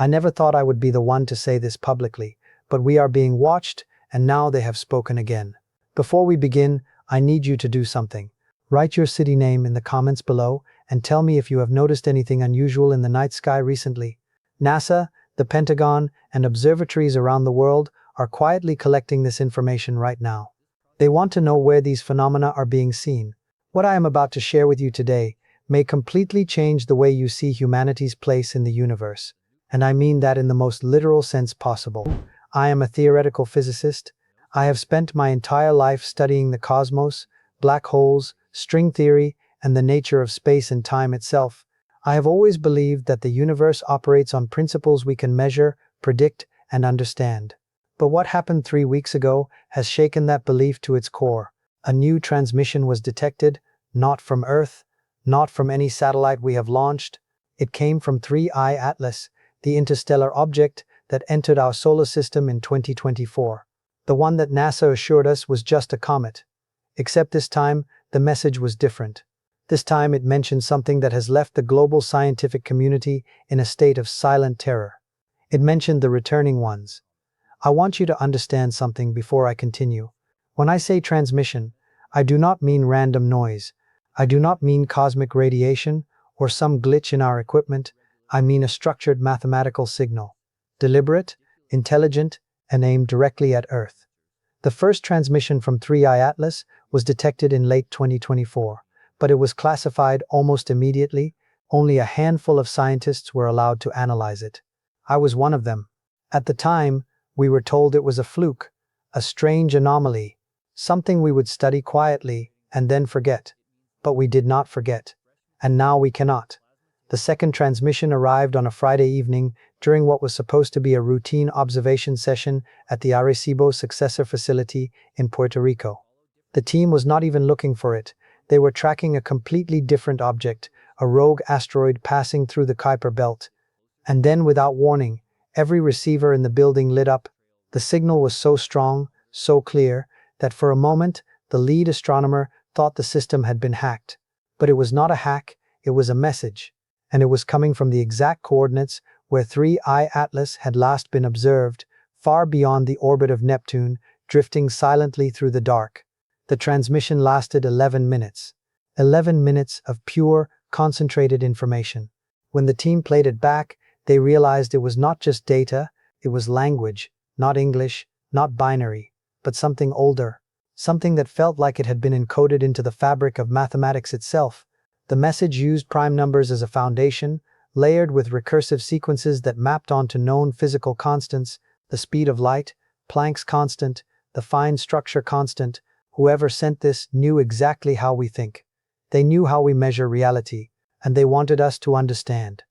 I never thought I would be the one to say this publicly, but we are being watched, and now they have spoken again. Before we begin, I need you to do something. Write your city name in the comments below and tell me if you have noticed anything unusual in the night sky recently. NASA, the Pentagon, and observatories around the world are quietly collecting this information right now. They want to know where these phenomena are being seen. What I am about to share with you today may completely change the way you see humanity's place in the universe. And I mean that in the most literal sense possible. I am a theoretical physicist. I have spent my entire life studying the cosmos, black holes, string theory, and the nature of space and time itself. I have always believed that the universe operates on principles we can measure, predict, and understand. But what happened 3 weeks ago has shaken that belief to its core. A new transmission was detected, not from Earth, not from any satellite we have launched. It came from 3I Atlas, the interstellar object that entered our solar system in 2024. The one that NASA assured us was just a comet. Except this time, the message was different. This time it mentioned something that has left the global scientific community in a state of silent terror. It mentioned the returning ones. I want you to understand something before I continue. When I say transmission, I do not mean random noise. I do not mean cosmic radiation or some glitch in our equipment. I mean a structured mathematical signal. Deliberate, intelligent, and aimed directly at Earth. The first transmission from 3I Atlas was detected in late 2024, but it was classified almost immediately. Only a handful of scientists were allowed to analyze it. I was one of them. At the time, we were told it was a fluke, a strange anomaly, something we would study quietly and then forget. But we did not forget. And now we cannot. The second transmission arrived on a Friday evening during what was supposed to be a routine observation session at the Arecibo Successor Facility in Puerto Rico. The team was not even looking for it. They were tracking a completely different object, a rogue asteroid passing through the Kuiper Belt. And then, without warning, every receiver in the building lit up. The signal was so strong, so clear, that for a moment, the lead astronomer thought the system had been hacked. But it was not a hack, it was a message. And it was coming from the exact coordinates where 3I Atlas had last been observed, far beyond the orbit of Neptune, drifting silently through the dark. The transmission lasted 11 minutes. 11 minutes of pure, concentrated information. When the team played it back, they realized it was not just data, it was language, not English, not binary, but something older. Something that felt like it had been encoded into the fabric of mathematics itself. The message used prime numbers as a foundation, layered with recursive sequences that mapped onto known physical constants, the speed of light, Planck's constant, the fine structure constant. Whoever sent this knew exactly how we think. They knew how we measure reality, and they wanted us to understand.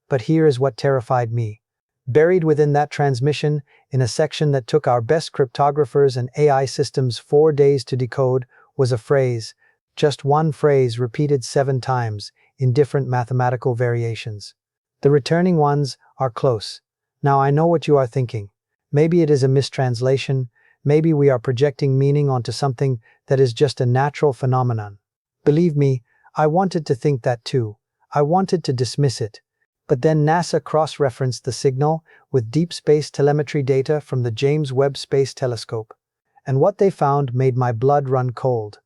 But here is what terrified me. Buried within that transmission, in a section that took our best cryptographers and AI systems 4 days to decode, was a phrase. Just one phrase repeated 7 times, in different mathematical variations. The returning ones are close. Now I know what you are thinking. Maybe it is a mistranslation, maybe we are projecting meaning onto something that is just a natural phenomenon. Believe me, I wanted to think that too. I wanted to dismiss it. But then NASA cross-referenced the signal with deep space telemetry data from the James Webb Space Telescope. And what they found made my blood run cold.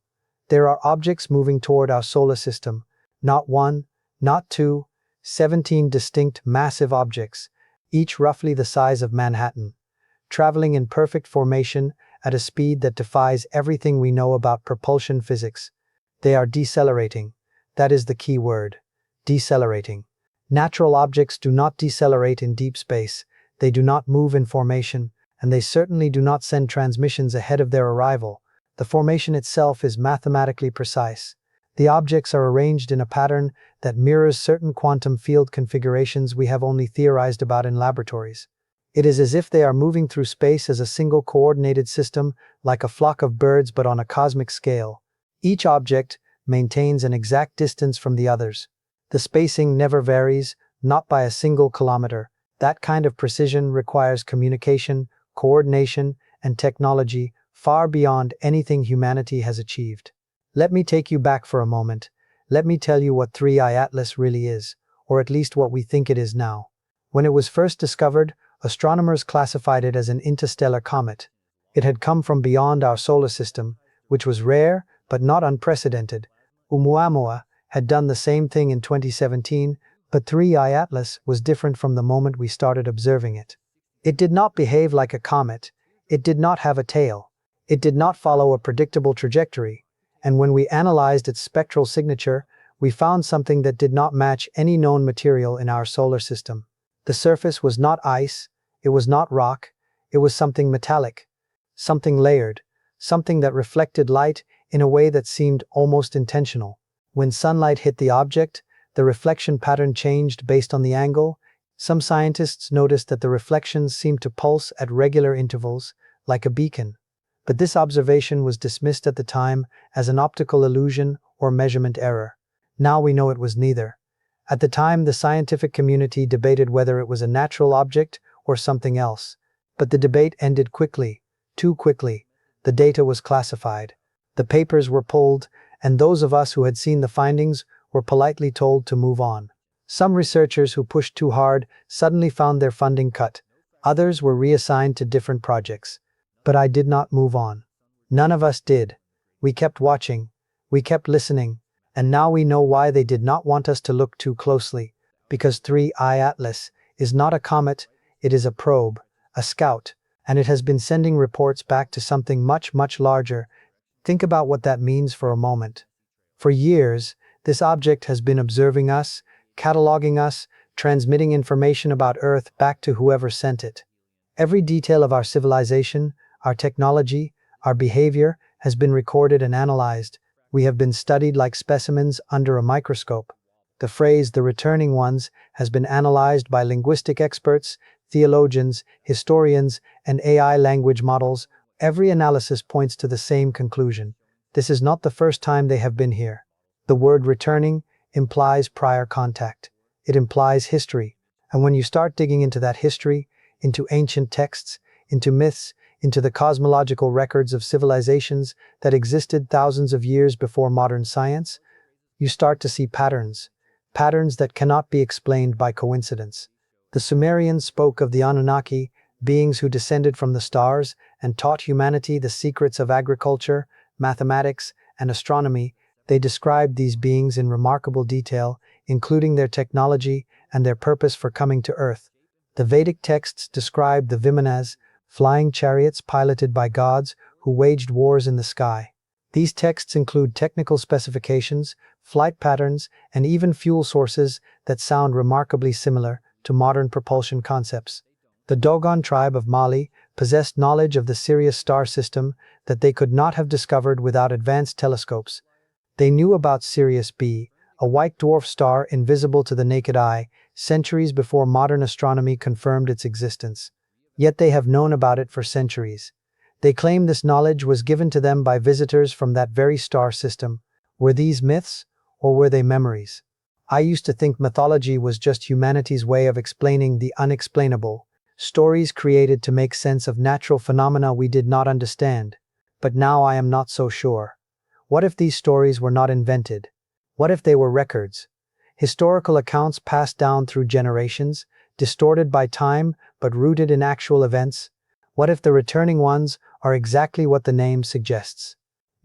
There are objects moving toward our solar system, not one, not two, 17 distinct massive objects, each roughly the size of Manhattan, traveling in perfect formation at a speed that defies everything we know about propulsion physics. They are decelerating. That is the key word. Decelerating. Natural objects do not decelerate in deep space, they do not move in formation, and they certainly do not send transmissions ahead of their arrival. The formation itself is mathematically precise. The objects are arranged in a pattern that mirrors certain quantum field configurations we have only theorized about in laboratories. It is as if they are moving through space as a single coordinated system, like a flock of birds but on a cosmic scale. Each object maintains an exact distance from the others. The spacing never varies, not by a single kilometer. That kind of precision requires communication, coordination, and technology far beyond anything humanity has achieved. Let me take you back for a moment. Let me tell you what 3I Atlas really is, or at least what we think it is now. When it was first discovered, astronomers classified it as an interstellar comet. It had come from beyond our solar system, which was rare but not unprecedented. Oumuamua had done the same thing in 2017, but 3I Atlas was different from the moment we started observing it. It did not behave like a comet, it did not have a tail, it did not follow a predictable trajectory, and when we analyzed its spectral signature, we found something that did not match any known material in our solar system. The surface was not ice, it was not rock, it was something metallic, something layered, something that reflected light in a way that seemed almost intentional. When sunlight hit the object, the reflection pattern changed based on the angle. Some scientists noticed that the reflections seemed to pulse at regular intervals, like a beacon. But this observation was dismissed at the time as an optical illusion or measurement error. Now we know it was neither. At the time, the scientific community debated whether it was a natural object or something else. But the debate ended quickly, too quickly. The data was classified. The papers were pulled, and those of us who had seen the findings were politely told to move on. Some researchers who pushed too hard suddenly found their funding cut. Others were reassigned to different projects. But I did not move on. None of us did. We kept watching. We kept listening. And now we know why they did not want us to look too closely. Because 3I Atlas is not a comet, it is a probe, a scout, and it has been sending reports back to something much, much larger. Think about what that means for a moment. For years, this object has been observing us, cataloging us, transmitting information about Earth back to whoever sent it. Every detail of our civilization, our technology, our behavior has been recorded and analyzed. We have been studied like specimens under a microscope. The phrase "the returning ones" has been analyzed by linguistic experts, theologians, historians, and AI language models. Every analysis points to the same conclusion. This is not the first time they have been here. The word returning implies prior contact. It implies history. And when you start digging into that history, into ancient texts, into myths, into the cosmological records of civilizations that existed thousands of years before modern science, you start to see patterns that cannot be explained by coincidence. The Sumerians spoke of the Anunnaki, beings who descended from the stars and taught humanity the secrets of agriculture, mathematics, and astronomy. They described these beings in remarkable detail, including their technology and their purpose for coming to Earth. The Vedic texts describe the Vimanas, flying chariots piloted by gods who waged wars in the sky. These texts include technical specifications, flight patterns, and even fuel sources that sound remarkably similar to modern propulsion concepts. The Dogon tribe of Mali possessed knowledge of the Sirius star system that they could not have discovered without advanced telescopes. They knew about Sirius B, a white dwarf star invisible to the naked eye, centuries before modern astronomy confirmed its existence. Yet they have known about it for centuries. They claim this knowledge was given to them by visitors from that very star system. Were these myths, or were they memories? I used to think mythology was just humanity's way of explaining the unexplainable, stories created to make sense of natural phenomena we did not understand. But now I am not so sure. What if these stories were not invented? What if they were records? Historical accounts passed down through generations, distorted by time but rooted in actual events? What if the returning ones are exactly what the name suggests?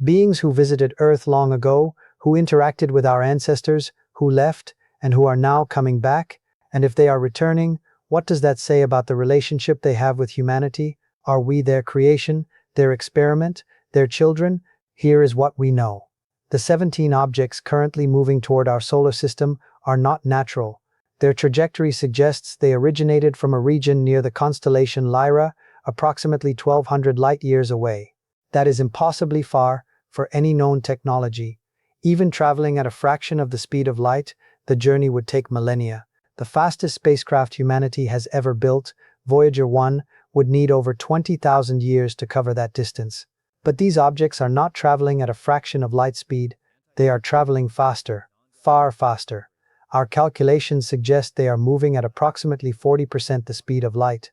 Beings who visited Earth long ago, who interacted with our ancestors, who left, and who are now coming back? And if they are returning, what does that say about the relationship they have with humanity? Are we their creation, their experiment, their children? Here is what we know. The 17 objects currently moving toward our solar system are not natural. Their trajectory suggests they originated from a region near the constellation Lyra, approximately 1,200 light-years away. That is impossibly far for any known technology. Even traveling at a fraction of the speed of light, the journey would take millennia. The fastest spacecraft humanity has ever built, Voyager 1, would need over 20,000 years to cover that distance. But these objects are not traveling at a fraction of light speed. They are traveling faster, far faster. Our calculations suggest they are moving at approximately 40% the speed of light.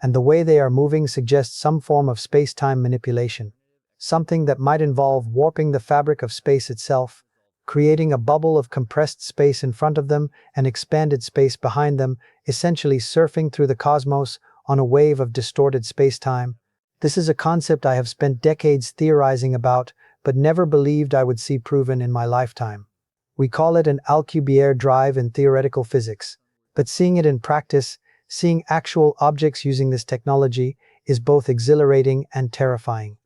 And the way they are moving suggests some form of space-time manipulation. Something that might involve warping the fabric of space itself, creating a bubble of compressed space in front of them and expanded space behind them, essentially surfing through the cosmos on a wave of distorted space-time. This is a concept I have spent decades theorizing about, but never believed I would see proven in my lifetime. We call it an Alcubierre Drive in theoretical physics, but seeing it in practice, seeing actual objects using this technology, is both exhilarating and terrifying.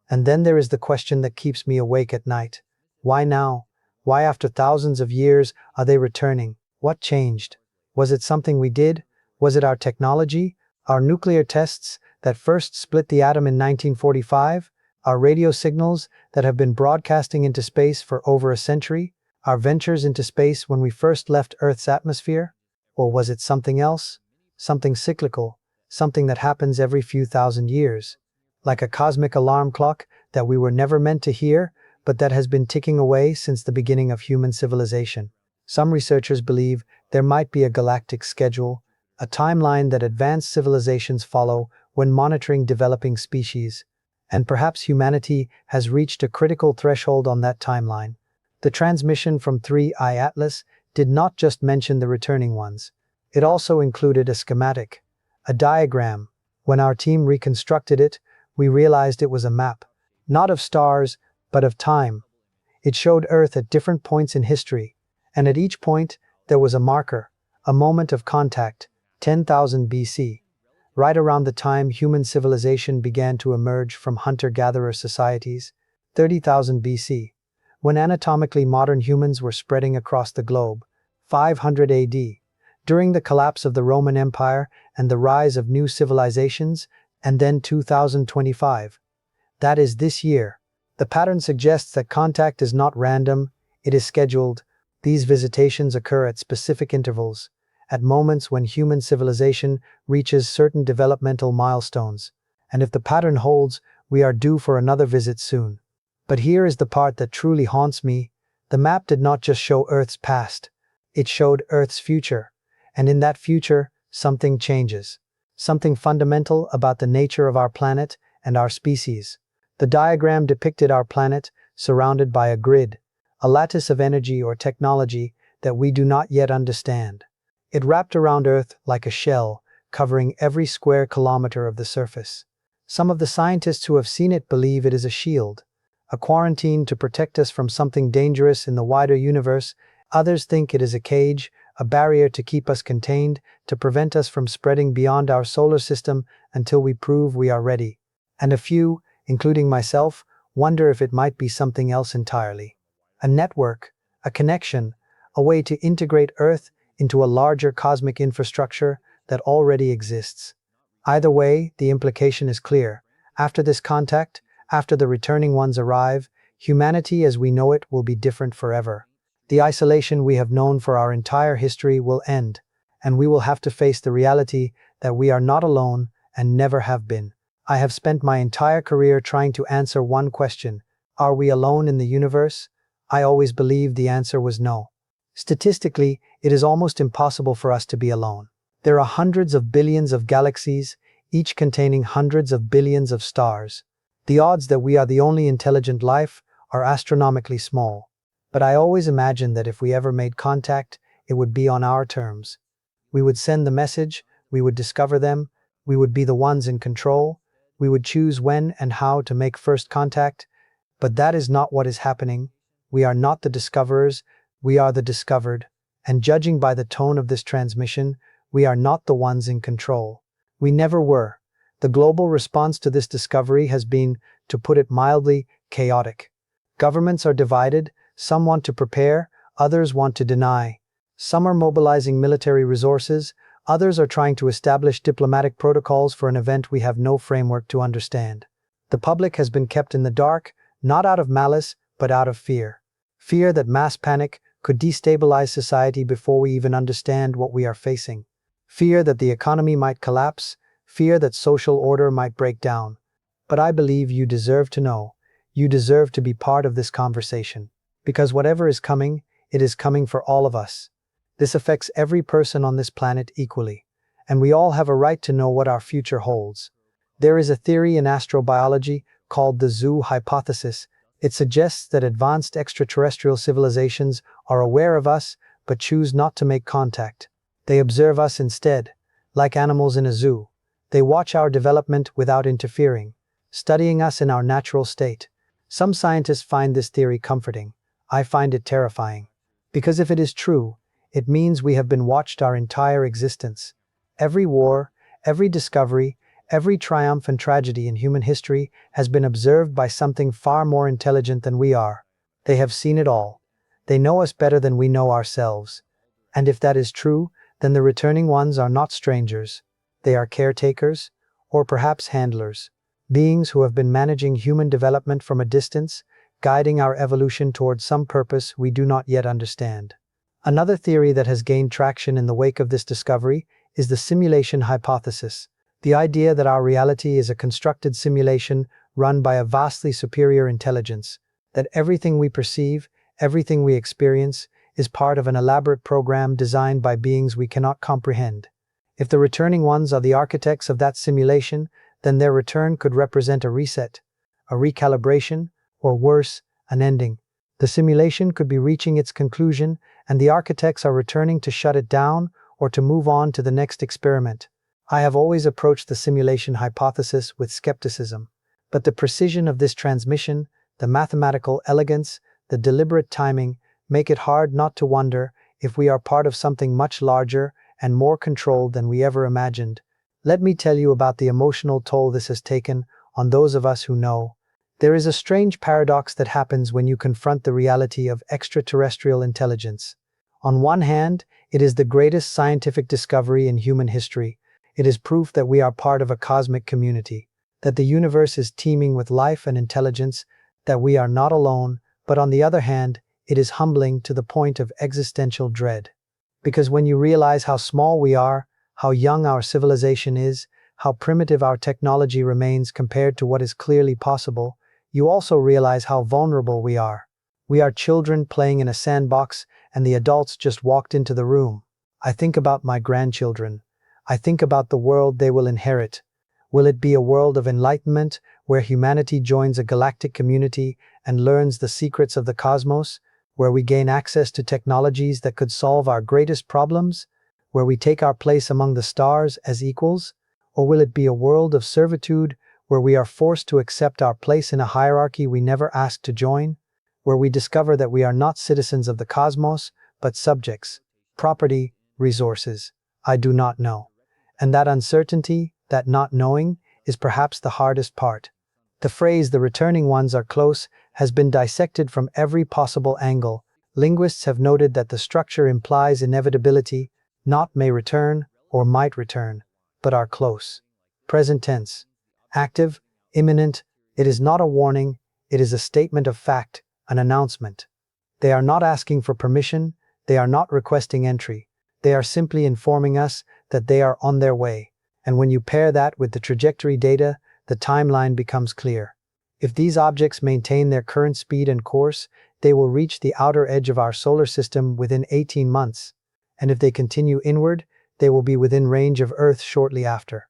And then there is the question that keeps me awake at night. Why now? Why after thousands of years are they returning? What changed? Was it something we did? Was it our technology? Our nuclear tests that first split the atom in 1945? Our radio signals that have been broadcasting into space for over a century? Our ventures into space when we first left Earth's atmosphere? Or was it something else? Something cyclical, something that happens every few thousand years? Like a cosmic alarm clock that we were never meant to hear, but that has been ticking away since the beginning of human civilization. Some researchers believe there might be a galactic schedule, a timeline that advanced civilizations follow when monitoring developing species. And perhaps humanity has reached a critical threshold on that timeline. The transmission from 3I Atlas did not just mention the returning ones. It also included a schematic, a diagram. When our team reconstructed it, we realized it was a map, not of stars, but of time. It showed Earth at different points in history, and at each point, there was a marker, a moment of contact, 10,000 BC, right around the time human civilization began to emerge from hunter-gatherer societies, 30,000 BC, when anatomically modern humans were spreading across the globe, 500 AD, during the collapse of the Roman Empire and the rise of new civilizations, and then 2025. That is this year. The pattern suggests that contact is not random, it is scheduled. These visitations occur at specific intervals, at moments when human civilization reaches certain developmental milestones. And if the pattern holds, we are due for another visit soon. But here is the part that truly haunts me. The map did not just show Earth's past, it showed Earth's future. And in that future, something changes. Something fundamental about the nature of our planet and our species. The diagram depicted our planet surrounded by a grid, a lattice of energy or technology that we do not yet understand. It wrapped around Earth like a shell, covering every square kilometer of the surface. Some of the scientists who have seen it believe it is a shield, a quarantine to protect us from something dangerous in the wider universe. Others think it is a cage, a barrier to keep us contained, to prevent us from spreading beyond our solar system until we prove we are ready. And a few, including myself, wonder if it might be something else entirely. A network, a connection, a way to integrate Earth into a larger cosmic infrastructure that already exists. Either way, the implication is clear. After this contact, after the returning ones arrive, humanity as we know it will be different forever. The isolation we have known for our entire history will end, and we will have to face the reality that we are not alone and never have been. I have spent my entire career trying to answer one question: are we alone in the universe? I always believed the answer was no. Statistically, it is almost impossible for us to be alone. There are hundreds of billions of galaxies, each containing hundreds of billions of stars. The odds that we are the only intelligent life are astronomically small. But I always imagined that if we ever made contact, it would be on our terms. We would send the message, we would discover them, we would be the ones in control, we would choose when and how to make first contact. But that is not what is happening. We are not the discoverers, we are the discovered. And judging by the tone of this transmission, we are not the ones in control. We never were. The global response to this discovery has been, to put it mildly, chaotic. Governments are divided. Some want to prepare, others want to deny. Some are mobilizing military resources, others are trying to establish diplomatic protocols for an event we have no framework to understand. The public has been kept in the dark, not out of malice, but out of fear. Fear that mass panic could destabilize society before we even understand what we are facing. Fear that the economy might collapse, fear that social order might break down. But I believe you deserve to know. You deserve to be part of this conversation. Because whatever is coming, it is coming for all of us. This affects every person on this planet equally, and we all have a right to know what our future holds. There is a theory in astrobiology called the zoo hypothesis. It suggests that advanced extraterrestrial civilizations are aware of us but choose not to make contact. They observe us instead, like animals in a zoo. They watch our development without interfering, studying us in our natural state. Some scientists find this theory comforting. I find it terrifying. Because if it is true, it means we have been watched our entire existence. Every war, every discovery, every triumph and tragedy in human history has been observed by something far more intelligent than we are. They have seen it all. They know us better than we know ourselves. And if that is true, then the returning ones are not strangers. They are caretakers, or perhaps handlers, beings who have been managing human development from a distance, guiding our evolution towards some purpose we do not yet understand. Another theory that has gained traction in the wake of this discovery is the simulation hypothesis, the idea that our reality is a constructed simulation run by a vastly superior intelligence, that everything we perceive, everything we experience, is part of an elaborate program designed by beings we cannot comprehend. If the returning ones are the architects of that simulation, then their return could represent a reset, a recalibration, or worse, an ending. The simulation could be reaching its conclusion, and the architects are returning to shut it down or to move on to the next experiment. I have always approached the simulation hypothesis with skepticism, but the precision of this transmission, the mathematical elegance, the deliberate timing, make it hard not to wonder if we are part of something much larger and more controlled than we ever imagined. Let me tell you about the emotional toll this has taken on those of us who know. There is a strange paradox that happens when you confront the reality of extraterrestrial intelligence. On one hand, it is the greatest scientific discovery in human history. It is proof that we are part of a cosmic community, that the universe is teeming with life and intelligence, that we are not alone, but on the other hand, it is humbling to the point of existential dread. Because when you realize how small we are, how young our civilization is, how primitive our technology remains compared to what is clearly possible, you also realize how vulnerable we are. We are children playing in a sandbox, and the adults just walked into the room. I think about my grandchildren. I think about the world they will inherit. Will it be a world of enlightenment, where humanity joins a galactic community and learns the secrets of the cosmos, where we gain access to technologies that could solve our greatest problems, where we take our place among the stars as equals? Or will it be a world of servitude, where we are forced to accept our place in a hierarchy we never asked to join, where we discover that we are not citizens of the cosmos, but subjects, property, resources? I do not know. And that uncertainty, that not knowing, is perhaps the hardest part. The phrase "the returning ones are close" has been dissected from every possible angle. Linguists have noted that the structure implies inevitability, not may return or might return, but are close. Present tense. Active, imminent. It is not a warning, it is a statement of fact, an announcement. They are not asking for permission, they are not requesting entry. They are simply informing us that they are on their way. And when you pair that with the trajectory data, the timeline becomes clear. If these objects maintain their current speed and course, they will reach the outer edge of our solar system within 18 months. And if they continue inward, they will be within range of Earth shortly after.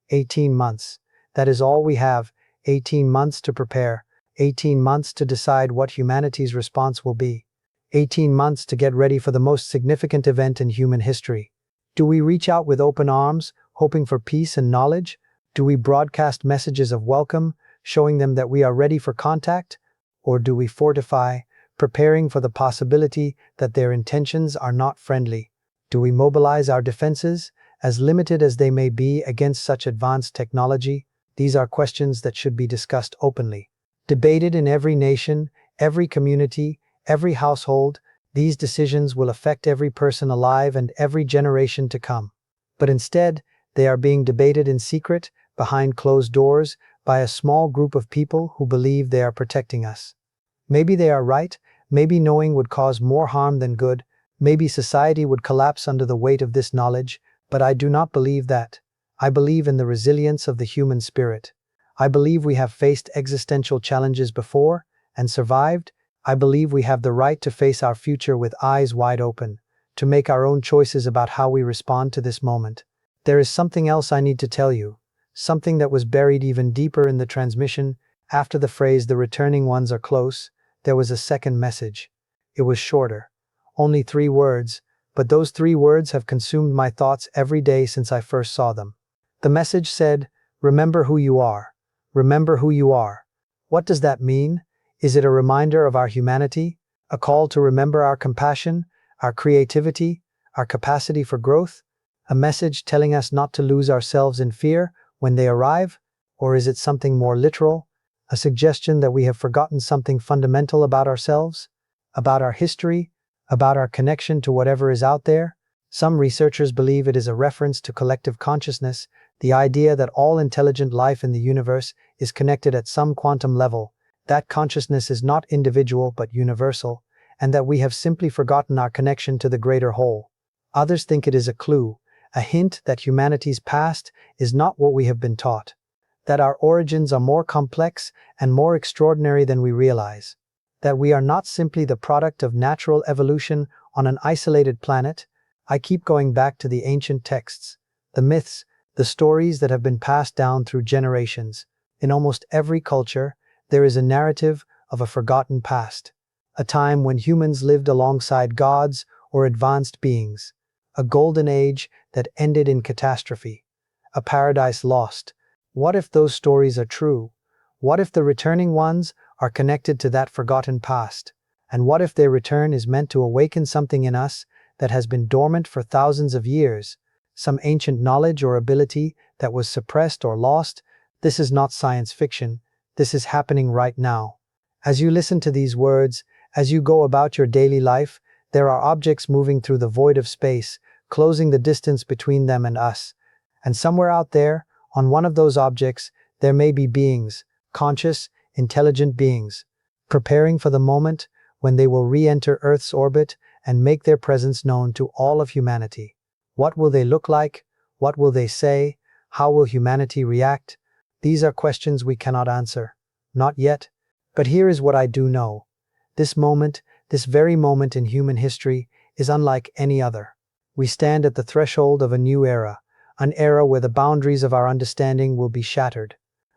18 months. That is all we have. 18 months to prepare. 18 months to decide what humanity's response will be. 18 months to get ready for the most significant event in human history. Do we reach out with open arms, hoping for peace and knowledge? Do we broadcast messages of welcome, showing them that we are ready for contact? Or do we fortify, preparing for the possibility that their intentions are not friendly? Do we mobilize our defenses, as limited as they may be, against such advanced technology? These are questions that should be discussed openly. Debated in every nation, every community, every household. These decisions will affect every person alive and every generation to come. But instead, they are being debated in secret, behind closed doors, by a small group of people who believe they are protecting us. Maybe they are right, maybe knowing would cause more harm than good, maybe society would collapse under the weight of this knowledge, but I do not believe that. I believe in the resilience of the human spirit. I believe we have faced existential challenges before and survived. I believe we have the right to face our future with eyes wide open, to make our own choices about how we respond to this moment. There is something else I need to tell you, something that was buried even deeper in the transmission. After the phrase, "the returning ones are close," there was a second message. It was shorter. Only 3 words, but those 3 words have consumed my thoughts every day since I first saw them. The message said, "Remember who you are. Remember who you are." What does that mean? Is it a reminder of our humanity? A call to remember our compassion, our creativity, our capacity for growth? A message telling us not to lose ourselves in fear when they arrive? Or is it something more literal? A suggestion that we have forgotten something fundamental about ourselves? About our history? About our connection to whatever is out there? Some researchers believe it is a reference to collective consciousness, the idea that all intelligent life in the universe is connected at some quantum level, that consciousness is not individual but universal, and that we have simply forgotten our connection to the greater whole. Others think it is a clue, a hint that humanity's past is not what we have been taught, that our origins are more complex and more extraordinary than we realize, that we are not simply the product of natural evolution on an isolated planet. I keep going back to the ancient texts, the myths, the stories that have been passed down through generations. In almost every culture, there is a narrative of a forgotten past, a time when humans lived alongside gods or advanced beings, a golden age that ended in catastrophe, a paradise lost. What if those stories are true? What if the returning ones are connected to that forgotten past? And what if their return is meant to awaken something in us that has been dormant for thousands of years, some ancient knowledge or ability that was suppressed or lost? This is not science fiction. This is happening right now. As you listen to these words, as you go about your daily life, there are objects moving through the void of space, closing the distance between them and us. And somewhere out there, on one of those objects, there may be beings, conscious, intelligent beings, preparing for the moment when they will re-enter Earth's orbit and make their presence known to all of humanity. What will they look like? What will they say? How will humanity react? These are questions we cannot answer. Not yet. But here is what I do know. This moment, this very moment in human history, is unlike any other. We stand at the threshold of a new era, an era where the boundaries of our understanding will be shattered,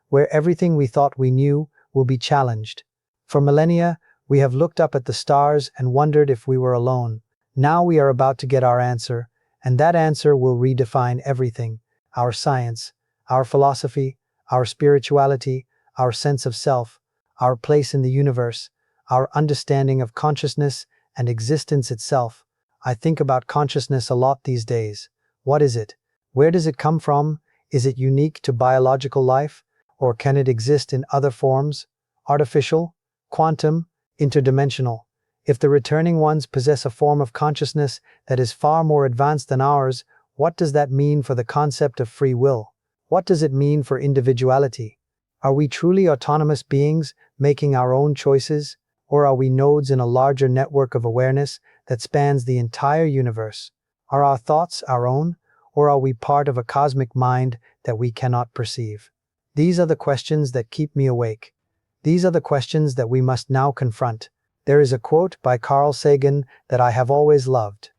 where everything we thought we knew will be challenged. For millennia, we have looked up at the stars and wondered if we were alone. Now we are about to get our answer, and that answer will redefine everything: our science, our philosophy, our spirituality, our sense of self, our place in the universe, our understanding of consciousness and existence itself. I think about consciousness a lot these days. What is it? Where does it come from? Is it unique to biological life? Or can it exist in other forms? Artificial? Quantum? Interdimensional? If the returning ones possess a form of consciousness that is far more advanced than ours, what does that mean for the concept of free will? What does it mean for individuality? Are we truly autonomous beings making our own choices? Or are we nodes in a larger network of awareness that spans the entire universe? Are our thoughts our own? Or are we part of a cosmic mind that we cannot perceive? These are the questions that keep me awake. These are the questions that we must now confront. There is a quote by Carl Sagan that I have always loved.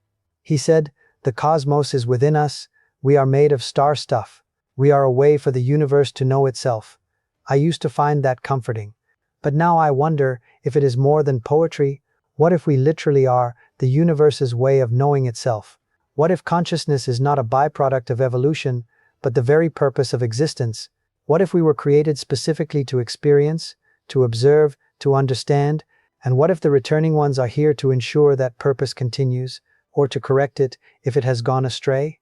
He said, "The cosmos is within us. We are made of star stuff. We are a way for the universe to know itself." I used to find that comforting. But now I wonder if it is more than poetry. What if we literally are the universe's way of knowing itself? What if consciousness is not a byproduct of evolution, but the very purpose of existence? What if we were created specifically to experience, to observe, to understand? And what if the returning ones are here to ensure that purpose continues, or to correct it if it has gone astray?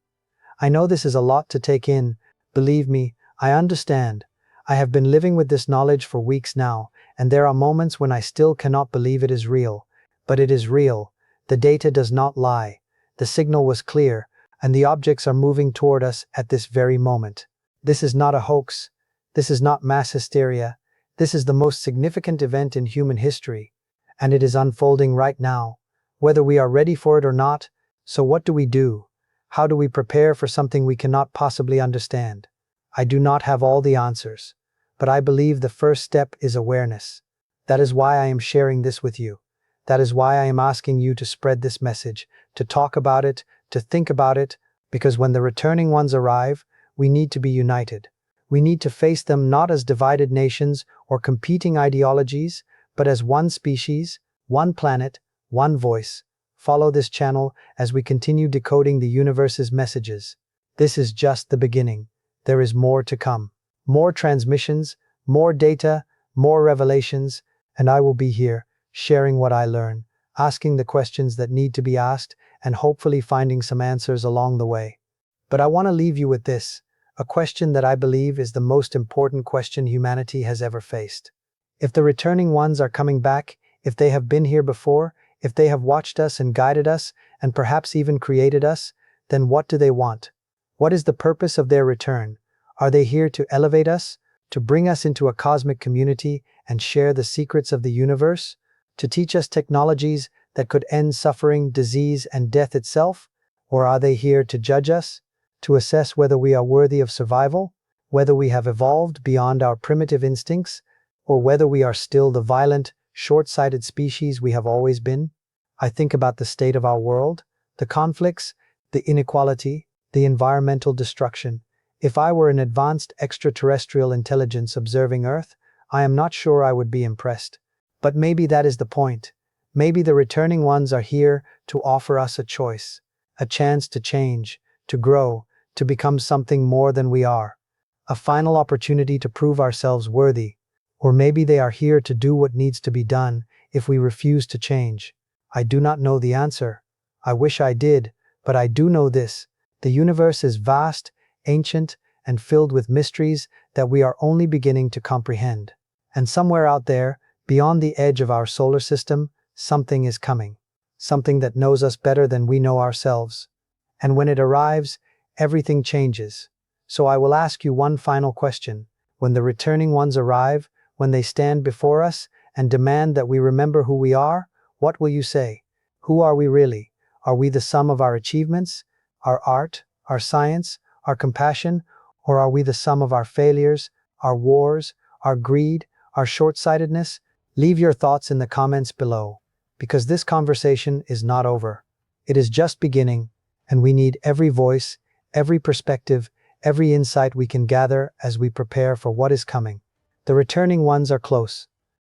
I know this is a lot to take in. Believe me, I understand. I have been living with this knowledge for weeks now, and there are moments when I still cannot believe it is real. But it is real. The data does not lie. The signal was clear, and the objects are moving toward us at this very moment. This is not a hoax. This is not mass hysteria. This is the most significant event in human history, and it is unfolding right now, whether we are ready for it or not. So what do we do? How do we prepare for something we cannot possibly understand? I do not have all the answers, but I believe the first step is awareness. That is why I am sharing this with you. That is why I am asking you to spread this message, to talk about it, to think about it, because when the returning ones arrive, we need to be united. We need to face them not as divided nations or competing ideologies, but as one species, one planet, one voice. Follow this channel as we continue decoding the universe's messages. This is just the beginning. There is more to come. More transmissions, more data, more revelations, and I will be here, sharing what I learn, asking the questions that need to be asked, and hopefully finding some answers along the way. But I want to leave you with this, a question that I believe is the most important question humanity has ever faced. If the returning ones are coming back, if they have been here before, if they have watched us and guided us, and perhaps even created us, then what do they want? What is the purpose of their return? Are they here to elevate us, to bring us into a cosmic community and share the secrets of the universe? To teach us technologies that could end suffering, disease, and death itself? Or are they here to judge us? To assess whether we are worthy of survival? Whether we have evolved beyond our primitive instincts? Or whether we are still the violent, short-sighted species we have always been? I think about the state of our world, the conflicts, the inequality, the environmental destruction. If I were an advanced extraterrestrial intelligence observing Earth, I am not sure I would be impressed. But maybe that is the point. Maybe the returning ones are here to offer us a choice, a chance to change, to grow, to become something more than we are. A final opportunity to prove ourselves worthy. Or maybe they are here to do what needs to be done if we refuse to change. I do not know the answer. I wish I did, but I do know this. The universe is vast, ancient, and filled with mysteries that we are only beginning to comprehend. And somewhere out there, beyond the edge of our solar system, something is coming. Something that knows us better than we know ourselves. And when it arrives, everything changes. So I will ask you one final question. When the returning ones arrive, when they stand before us and demand that we remember who we are, what will you say? Who are we really? Are we the sum of our achievements, our art, our science, our compassion, or are we the sum of our failures, our wars, our greed, our short-sightedness? Leave your thoughts in the comments below, because this conversation is not over. It is just beginning, and we need every voice, every perspective, every insight we can gather as we prepare for what is coming. The returning ones are close.